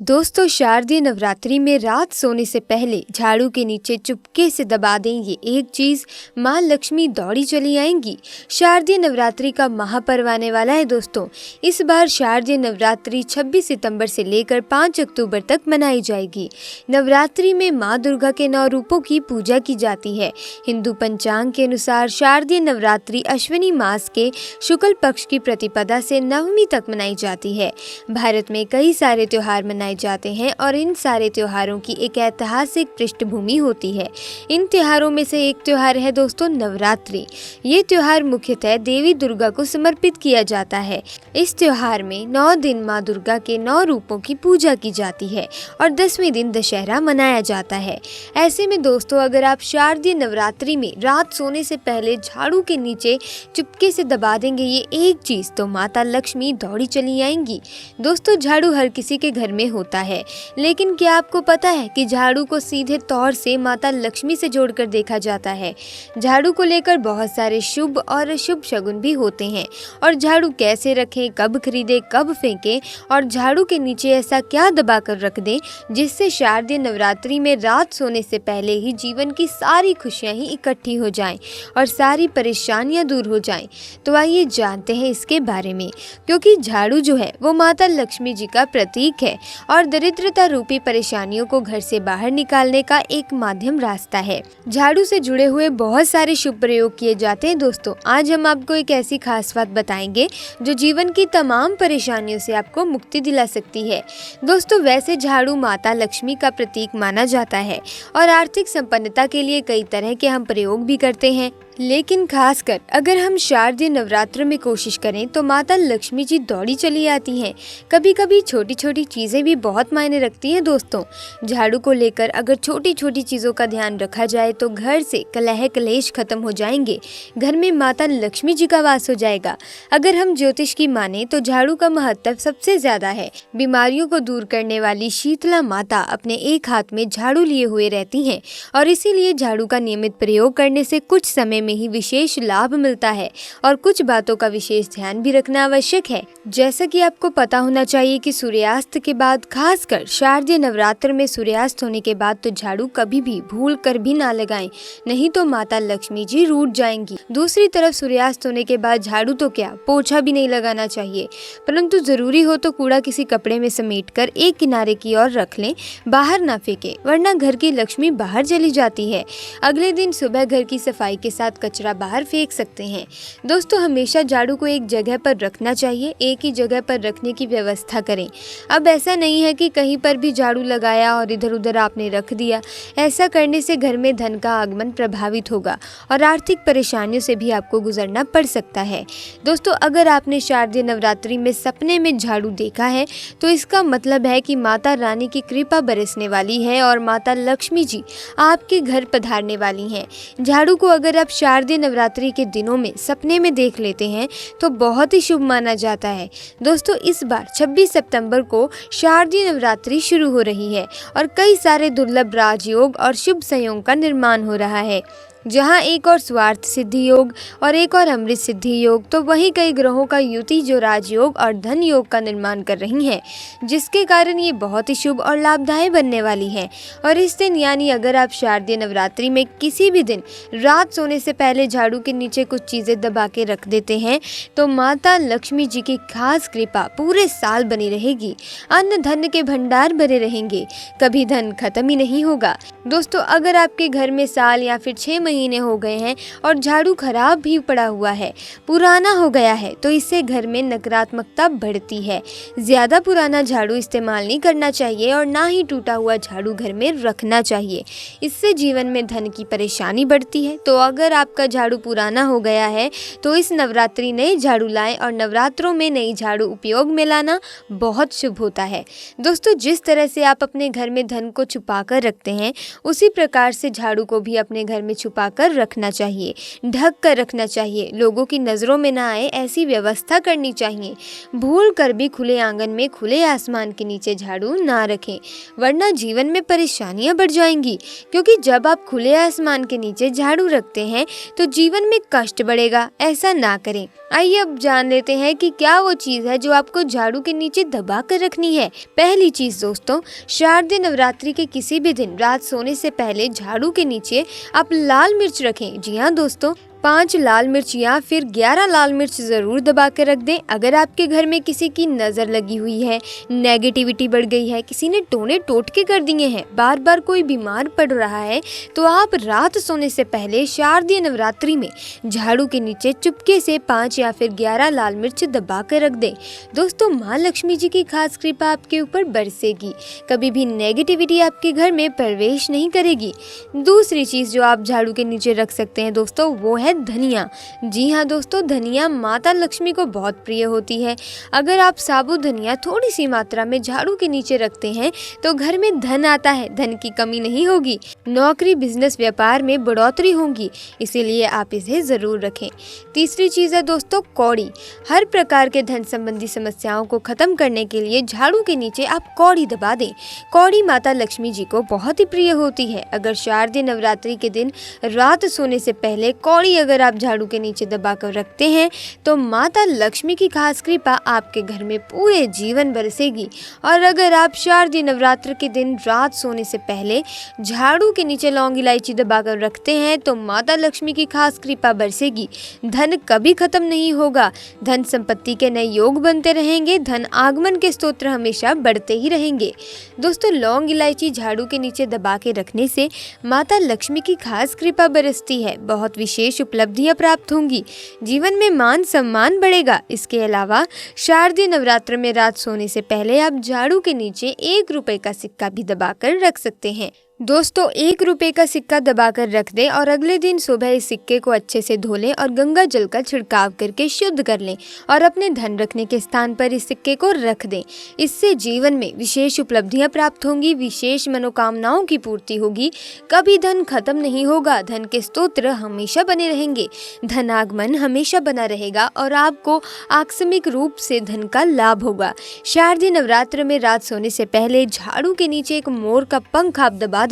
दोस्तों, शारदीय नवरात्रि में रात सोने से पहले झाड़ू के नीचे चुपके से दबा दें ये एक चीज़, माँ लक्ष्मी दौड़ी चली आएंगी। शारदीय नवरात्रि का महापर्व आने वाला है दोस्तों। इस बार शारदीय नवरात्रि 26 सितंबर से लेकर 5 अक्टूबर तक मनाई जाएगी। नवरात्रि में माँ दुर्गा के 9 रूपों की पूजा की जाती है। हिंदू पंचांग के अनुसार शारदीय नवरात्रि अश्विनी मास के शुक्ल पक्ष की प्रतिपदा से नवमी तक मनाई जाती है। भारत में कई सारे त्योहार मनाए जाते हैं और इन सारे त्योहारों की एक ऐतिहासिक पृष्ठभूमि होती है। इन त्योहारों में से एक त्योहार है दोस्तों नवरात्रि। ये त्योहार मुख्यतः देवी दुर्गा को समर्पित किया जाता है। इस त्योहार में 9 दिन माँ दुर्गा के 9 रूपों की पूजा की जाती है और 10वें दिन दशहरा मनाया जाता है। ऐसे में दोस्तों, अगर आप शारदीय नवरात्रि में रात सोने से पहले झाड़ू के नीचे चुपके से दबा देंगे ये एक चीज, तो माता लक्ष्मी दौड़ी चली आएंगी। दोस्तों, झाड़ू हर किसी के घर में होता है, लेकिन क्या आपको पता है कि झाड़ू को सीधे तौर से माता लक्ष्मी से जोड़कर देखा जाता है। झाड़ू को लेकर बहुत सारे शुभ और अशुभ शगुन भी होते हैं, और झाड़ू कैसे रखें, कब खरीदें, कब फेंकें, और झाड़ू के नीचे ऐसा क्या दबा कर रख दें जिससे शारदीय नवरात्रि में रात सोने से पहले ही जीवन की सारी खुशियां ही इकट्ठी हो जाएं और सारी परेशानियां दूर हो जाएं। तो आइए जानते हैं इसके बारे में, क्योंकि झाड़ू जो है वो माता लक्ष्मी जी का प्रतीक है और दरिद्रता रूपी परेशानियों को घर से बाहर निकालने का एक माध्यम रास्ता है। झाड़ू से जुड़े हुए बहुत सारे शुभ प्रयोग किए जाते हैं दोस्तों। आज हम आपको एक ऐसी खास बात बताएंगे जो जीवन की तमाम परेशानियों से आपको मुक्ति दिला सकती है। दोस्तों, वैसे झाड़ू माता लक्ष्मी का प्रतीक माना जाता है और आर्थिक संपन्नता के लिए कई तरह के हम प्रयोग भी करते हैं, लेकिन खासकर अगर हम शारदीय नवरात्र में कोशिश करें तो माता लक्ष्मी जी दौड़ी चली आती हैं। कभी कभी छोटी छोटी चीज़ें भी बहुत मायने रखती हैं दोस्तों। झाड़ू को लेकर अगर छोटी छोटी चीज़ों का ध्यान रखा जाए तो घर से कलह कलेश खत्म हो जाएंगे, घर में माता लक्ष्मी जी का वास हो जाएगा। अगर हम ज्योतिष की माने तो झाड़ू का महत्व सबसे ज़्यादा है। बीमारियों को दूर करने वाली शीतला माता अपने एक हाथ में झाड़ू लिए हुए रहती हैं और इसीलिए झाड़ू का नियमित प्रयोग करने से कुछ समय में ही विशेष लाभ मिलता है और कुछ बातों का विशेष ध्यान भी रखना आवश्यक है। जैसा कि आपको पता होना चाहिए कि सूर्यास्त के बाद, खासकर शारदीय नवरात्र में सूर्यास्त होने के बाद, तो झाड़ू कभी भी भूल कर भी ना लगाएं, नहीं तो माता लक्ष्मी जी रूठ जाएंगी। दूसरी तरफ सूर्यास्त होने के बाद झाड़ू तो क्या, पोछा भी नहीं लगाना चाहिए, परंतु जरूरी हो तो कूड़ा किसी कपड़े में समेट कर एक किनारे की ओर रख लें, बाहर ना फेंके, वरना घर की लक्ष्मी बाहर चली जाती है। अगले दिन सुबह घर की सफाई के साथ कचरा बाहर फेंक सकते हैं। दोस्तों, हमेशा झाड़ू को एक जगह पर रखना चाहिए, एक ही जगह पर रखने की व्यवस्था करें। अब ऐसा नहीं है कि कहीं पर भी झाड़ू लगाया और इधर उधर आपने रख दिया। ऐसा करने से घर में धन का आगमन प्रभावित होगा और आर्थिक परेशानियों से भी आपको गुजरना पड़ सकता है। दोस्तों, अगर आपने शारदीय नवरात्रि में सपने में झाड़ू देखा है तो इसका मतलब है कि माता रानी की कृपा बरसने वाली है और माता लक्ष्मी जी आपके घर पधारने वाली हैं। झाड़ू को अगर आप शारदीय नवरात्रि के दिनों में सपने में देख लेते हैं तो बहुत ही शुभ माना जाता है। दोस्तों, इस बार 26 सितंबर को शारदीय नवरात्रि शुरू हो रही है और कई सारे दुर्लभ राजयोग और शुभ संयोग का निर्माण हो रहा है। जहां एक और स्वार्थ सिद्धि योग और एक और अमृत सिद्धि योग, तो वहीं कई ग्रहों का युति जो राजयोग और धन योग का निर्माण कर रही हैं, जिसके कारण ये बहुत ही शुभ और लाभदायक बनने वाली है। और इस दिन यानी अगर आप शारदीय नवरात्रि में किसी भी दिन रात सोने से पहले झाड़ू के नीचे कुछ चीज़ें दबा के रख देते हैं तो माता लक्ष्मी जी की खास कृपा पूरे साल बनी रहेगी। अन्न धन के भंडार भरे रहेंगे, कभी धन खत्म ही नहीं होगा। दोस्तों, अगर आपके घर में साल या फिर 6 महीने हो गए हैं और झाड़ू खराब भी पड़ा हुआ है, पुराना हो गया है, तो इससे घर में नकारात्मकता बढ़ती है। ज्यादा पुराना झाड़ू इस्तेमाल नहीं करना चाहिए और ना ही टूटा हुआ झाड़ू घर में रखना चाहिए, इससे जीवन में धन की परेशानी बढ़ती है। तो अगर आपका झाड़ू पुराना हो गया है तो इस नवरात्रि नए झाड़ू लाएं और नवरात्रों में नई झाड़ू उपयोग में लाना बहुत शुभ होता है। दोस्तों, जिस तरह से आप अपने घर में धन को छुपा कर रखते हैं, उसी प्रकार से झाड़ू को भी अपने घर में छुपा छुपाकर रखना चाहिए, ढक कर रखना चाहिए, लोगों की नज़रों में ना आए ऐसी व्यवस्था करनी चाहिए। भूल कर भी खुले आंगन में खुले आसमान के नीचे झाड़ू ना रखें, वरना जीवन में परेशानियां बढ़ जाएंगी। क्योंकि जब आप खुले आसमान के नीचे झाड़ू रखते हैं तो जीवन में कष्ट बढ़ेगा, ऐसा ना करें। आइए अब जान लेते हैं कि क्या वो चीज़ है जो आपको झाड़ू के नीचे दबा कर रखनी है। पहली चीज़ दोस्तों, शारदीय नवरात्रि के किसी भी दिन रात सोने से पहले झाड़ू के नीचे आप लाल मिर्च रखें। जी हाँ दोस्तों, 5 लाल मिर्च या फिर 11 लाल मिर्च ज़रूर दबा कर रख दें। अगर आपके घर में किसी की नज़र लगी हुई है, नेगेटिविटी बढ़ गई है, किसी ने टोने टोटके कर दिए हैं, बार बार कोई बीमार पड़ रहा है, तो आप रात सोने से पहले शारदीय नवरात्रि में झाड़ू के नीचे चुपके से 5 या फिर 11 लाल मिर्च दबा कर रख दें। दोस्तों, माँ लक्ष्मी जी की खास कृपा आपके ऊपर बरसेगी, कभी भी नेगेटिविटी आपके घर में प्रवेश नहीं करेगी। दूसरी चीज़ जो आप झाड़ू के नीचे रख सकते हैं दोस्तों, वो है धनिया। जी हाँ दोस्तों, धनिया माता लक्ष्मी को बहुत प्रिय होती है। अगर आप साबुत धनिया थोड़ी सी मात्रा में झाड़ू के नीचे रखते हैं तो घर में धन आता है, धन की कमी नहीं होगी, नौकरी बिजनेस व्यापार में बढ़ोतरी होगी, इसीलिए आप इसे जरूर रखें। तीसरी चीज़ है दोस्तों कौड़ी। हर प्रकार के धन संबंधी समस्याओं को खत्म करने के लिए झाड़ू के नीचे आप कौड़ी दबा दें। कौड़ी माता लक्ष्मी जी को बहुत ही प्रिय होती है। अगर शारदीय नवरात्रि के दिन रात सोने से पहले कौड़ी अगर आप झाड़ू के नीचे दबा कर रखते हैं तो माता लक्ष्मी की खास कृपा आपके घर में पूरे जीवन बरसेगी। और अगर आप शारदीय नवरात्र के दिन रात सोने से पहले झाड़ू के नीचे लौंग इलायची दबा कर रखते हैं तो माता लक्ष्मी की खास कृपा बरसेगी, धन कभी खत्म नहीं होगा, धन संपत्ति के नए योग बनते रहेंगे, धन आगमन के स्तोत्र हमेशा बढ़ते ही रहेंगे। दोस्तों, लौंग इलायची झाड़ू के नीचे दबा के रखने से माता लक्ष्मी की खास कृपा बरसती है, बहुत विशेष उपलब्धियां प्राप्त होंगी, जीवन में मान सम्मान बढ़ेगा। इसके अलावा शारदीय नवरात्र में रात सोने से पहले आप झाड़ू के नीचे 1 रुपए का सिक्का भी दबाकर रख सकते हैं। दोस्तों, 1 रुपए का सिक्का दबाकर रख दें और अगले दिन सुबह इस सिक्के को अच्छे से धो लें और गंगा जल का छिड़काव करके शुद्ध कर लें और अपने धन रखने के स्थान पर इस सिक्के को रख दें। इससे जीवन में विशेष उपलब्धियां प्राप्त होंगी, विशेष मनोकामनाओं की पूर्ति होगी, कभी धन खत्म नहीं होगा, धन के स्तोत्र हमेशा बने रहेंगे, धनागमन हमेशा बना रहेगा और आपको आकस्मिक रूप से धन का लाभ होगा। शारदीय नवरात्र में रात सोने से पहले झाड़ू के नीचे एक मोर का पंख आप दबा दें।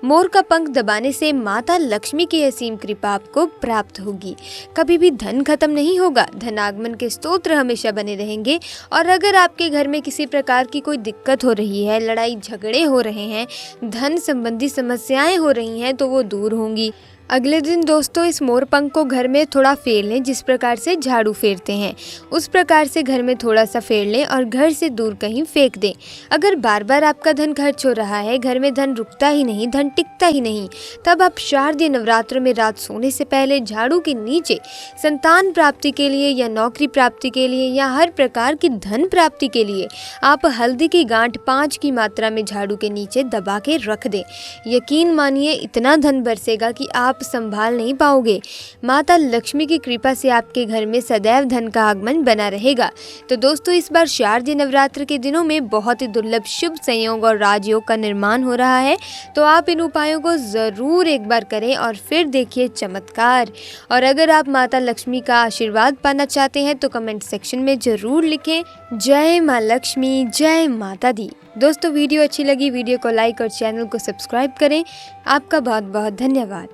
मोर का पंख दबाने से माता लक्ष्मी की असीम कृपा आपको प्राप्त होगी, कभी भी धन खत्म नहीं होगा, धनागमन के स्तोत्र हमेशा बने रहेंगे। और अगर आपके घर में किसी प्रकार की कोई दिक्कत हो रही है, लड़ाई झगड़े हो रहे हैं, धन संबंधी समस्याएं हो रही हैं, तो वो दूर होंगी। अगले दिन दोस्तों, इस मोर पंख को घर में थोड़ा फेर लें, जिस प्रकार से झाड़ू फेरते हैं उस प्रकार से घर में थोड़ा सा फेर लें और घर से दूर कहीं फेंक दें। अगर बार बार आपका धन खर्च हो रहा है, घर में धन रुकता ही नहीं, धन टिकता ही नहीं, तब आप शारदीय नवरात्र में रात सोने से पहले झाड़ू के नीचे संतान प्राप्ति के लिए या नौकरी प्राप्ति के लिए या हर प्रकार की धन प्राप्ति के लिए आप हल्दी की गांठ 5 की मात्रा में झाड़ू के नीचे दबा के रख दें। यकीन मानिए, इतना धन बरसेगा कि आप संभाल नहीं पाओगे। माता लक्ष्मी की कृपा से आपके घर में सदैव धन का आगमन बना रहेगा। तो दोस्तों, इस बार शारदीय नवरात्र के दिनों में बहुत ही दुर्लभ शुभ संयोग और राजयोग का निर्माण हो रहा है, तो आप इन उपायों को जरूर एक बार करें और फिर देखिए चमत्कार। और अगर आप माता लक्ष्मी का आशीर्वाद पाना चाहते हैं तो कमेंट सेक्शन में जरूर लिखें, जय माँ लक्ष्मी, जय माता दी। दोस्तों, वीडियो अच्छी लगी वीडियो को लाइक और चैनल को सब्सक्राइब करें। आपका बहुत बहुत धन्यवाद।